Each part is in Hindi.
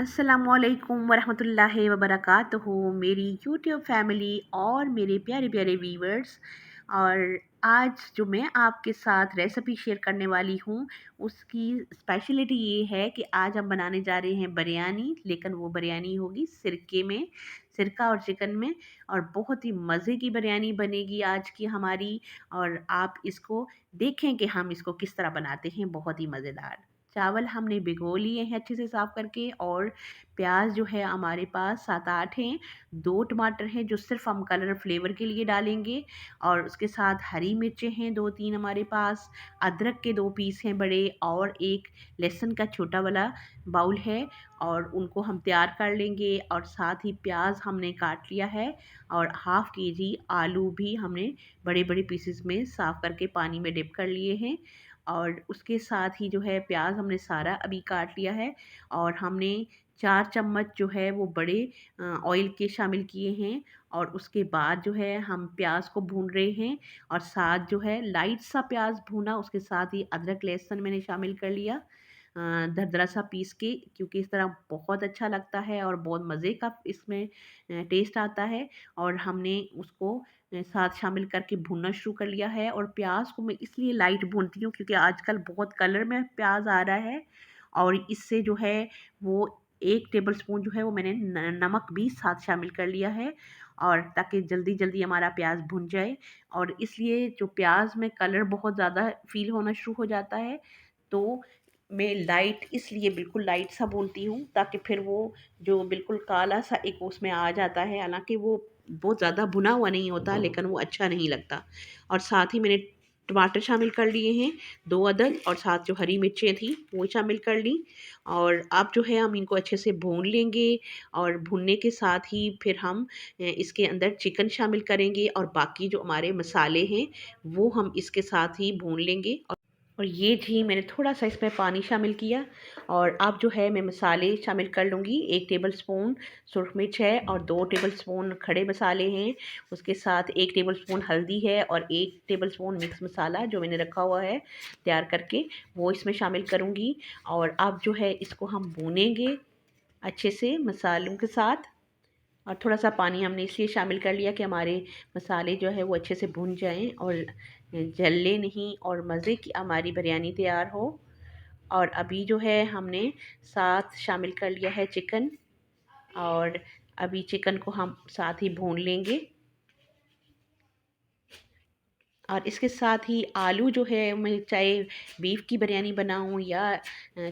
अस्सलामुअलैकुम वरहमतुल्लाहि वबरकातुहू मेरी यूट्यूब फैमिली और मेरे प्यारे प्यारे व्यूवर्स। और आज जो मैं आपके साथ रेसिपी शेयर करने वाली हूँ उसकी स्पेशलिटी ये है कि आज हम बनाने जा रहे हैं बिरयानी, लेकिन वो बिरयानी होगी सिरके में, सिरका और चिकन में। और बहुत ही मज़े की बिरयानी बनेगी आज की हमारी। और आप इसको देखें कि हम इसको किस तरह बनाते हैं, बहुत ही मज़ेदार। चावल हमने भिगो लिए हैं अच्छे से साफ़ करके, और प्याज जो है हमारे पास 7-8 हैं। 2 टमाटर हैं जो सिर्फ़ हम कलर फ्लेवर के लिए डालेंगे, और उसके साथ हरी मिर्चें हैं 2-3 हमारे पास। अदरक के 2 पीस हैं बड़े, और एक लहसुन का छोटा वाला बाउल है, और उनको हम तैयार कर लेंगे। और साथ ही प्याज हमने काट लिया है, और हाफ़ केजी आलू भी हमने बड़े-बड़े पीसेस में साफ़ करके पानी में डिप कर लिए हैं। और उसके साथ ही जो है प्याज हमने सारा अभी काट लिया है, और हमने 4 चम्मच जो है वो बड़े ऑयल के शामिल किए हैं। और उसके बाद जो है हम प्याज को भून रहे हैं, और साथ जो है लाइट सा प्याज भूना, उसके साथ ही अदरक लहसुन मैंने शामिल कर लिया दरदरा सा पीस के, क्योंकि इस तरह बहुत अच्छा लगता है और बहुत मज़े का इसमें टेस्ट आता है। और हमने उसको साथ शामिल करके भूनना शुरू कर लिया है। और प्याज को मैं इसलिए लाइट भूनती हूँ क्योंकि आजकल बहुत कलर में प्याज आ रहा है, और इससे जो है वो 1 टेबल स्पून जो है वो मैंने नमक भी साथ शामिल कर लिया है, और ताकि जल्दी जल्दी हमारा प्याज भुन जाए। और इसलिए जो प्याज में कलर बहुत ज़्यादा फील होना शुरू हो जाता है, तो मैं लाइट इसलिए बिल्कुल लाइट सा भूनती हूँ, ताकि फिर वो जो बिल्कुल काला सा एक उसमें आ जाता है, हालांकि वो बहुत ज़्यादा भुना हुआ नहीं होता, लेकिन वो अच्छा नहीं लगता। और साथ ही मैंने टमाटर शामिल कर लिए हैं 2 अदद, और साथ जो हरी मिर्चें थी वो शामिल कर ली। और अब जो है हम इनको अच्छे से भून लेंगे, और भूनने के साथ ही फिर हम इसके अंदर चिकन शामिल करेंगे, और बाकी जो हमारे मसाले हैं वो हम इसके साथ ही भून लेंगे। और ये थी मैंने थोड़ा-सा इसमें पानी शामिल किया। और अब जो है मैं मसाले शामिल कर लूँगी। 1 टेबलस्पून सुरख मिर्च है, और 2 टेबलस्पून खड़े मसाले हैं। उसके साथ 1 टेबलस्पून हल्दी है, और 1 टेबलस्पून मिक्स मसाला जो मैंने रखा हुआ है तैयार करके, वो इसमें शामिल करूँगी। और अब जो है इसको हम भूनेंगे अच्छे से मसालों के साथ। और थोड़ा-सा पानी हमने इसलिए शामिल कर लिया कि हमारे मसाले जो है वो अच्छे से भुन जाएँ, और जले नहीं, और मज़े की हमारी बिरयानी तैयार हो। और अभी जो है हमने साथ शामिल कर लिया है चिकन, और अभी चिकन को हम साथ ही भून लेंगे। और इसके साथ ही आलू जो है, मैं चाहे बीफ की बिरयानी बनाऊँ या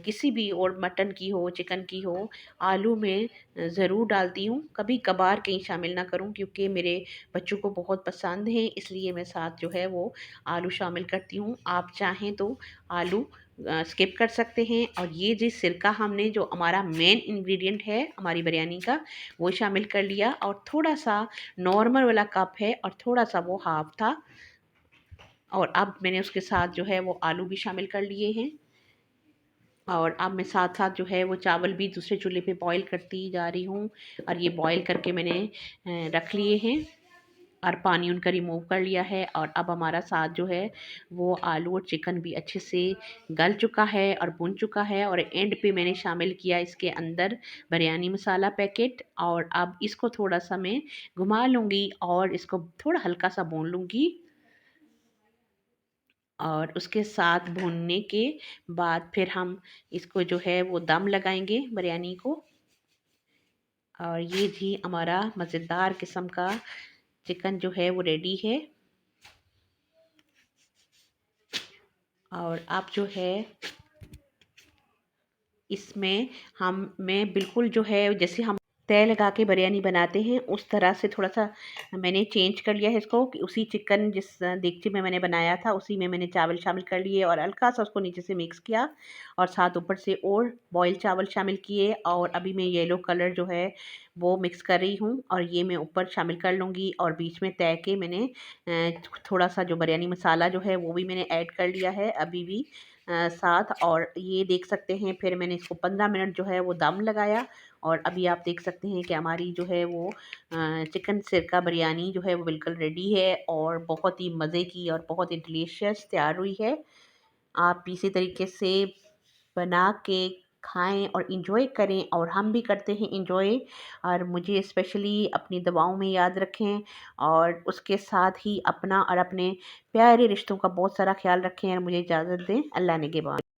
किसी भी और मटन की हो, चिकन की हो, आलू मैं ज़रूर डालती हूँ। कभी कभार कहीं शामिल ना करूँ, क्योंकि मेरे बच्चों को बहुत पसंद है, इसलिए मैं साथ जो है वो आलू शामिल करती हूँ। आप चाहें तो आलू स्किप कर सकते हैं। और ये जिस सिरका हमने जो हमारा मेन इंग्रेडिएंट है हमारी बिरयानी का, वो शामिल कर लिया। और थोड़ा सा नॉर्मल वाला कप है, और थोड़ा सा वो हाफ था। और अब मैंने उसके साथ जो है वो आलू भी शामिल कर लिए हैं। और अब मैं साथ-साथ जो है वो चावल भी दूसरे चूल्हे पे बॉईल करती जा रही हूँ, और ये बॉईल करके मैंने रख लिए हैं, और पानी उनका रिमूव कर लिया है। और अब हमारा साथ जो है वो आलू और चिकन भी अच्छे से गल चुका है और भुन चुका है। और एंड पे मैंने शामिल किया इसके अंदर बिरयानी मसाला पैकेट, और अब इसको थोड़ा-सा मैं घुमा लूँगी, और इसको थोड़ा हल्का सा भून लूँगी। और उसके साथ भूनने के बाद फिर हम इसको जो है वो दम लगाएंगे बिरयानी को। और ये जी हमारा मज़ेदार किस्म का चिकन जो है वो रेडी है। और अब जो है इसमें मैं बिल्कुल जो है जैसे हम तय लगा के बिरयानी बनाते हैं उस तरह से थोड़ा सा मैंने चेंज कर लिया है इसको, कि उसी चिकन जिस देगची में मैंने बनाया था उसी में मैंने चावल शामिल कर लिए, और हल्का सा उसको नीचे से मिक्स किया, और साथ ऊपर से और बॉयल चावल शामिल किए। और अभी मैं येलो कलर जो है वो मिक्स कर रही हूँ, और ये मैं ऊपर शामिल कर लूँगी। और बीच में तय के मैंने थोड़ा सा जो बिरयानी मसाला जो है वो भी मैंने ऐड कर लिया है अभी भी साथ। और ये देख सकते हैं फिर मैंने इसको 15 मिनट जो है वो दम लगाया। और अभी आप देख सकते हैं कि हमारी जो है वो चिकन सिरका बिरयानी जो है वो बिल्कुल रेडी है, और बहुत ही मज़े की और बहुत ही डिलीशियस तैयार हुई है। आप इसी तरीके से बना के खाएँ और एंजॉय करें, और हम भी करते हैं एंजॉय। और मुझे स्पेशली अपनी दुआओं में याद रखें, और उसके साथ ही अपना और अपने प्यारे रिश्तों का बहुत सारा ख्याल रखें, और मुझे इजाज़त दें। अल्लाह निगहबान।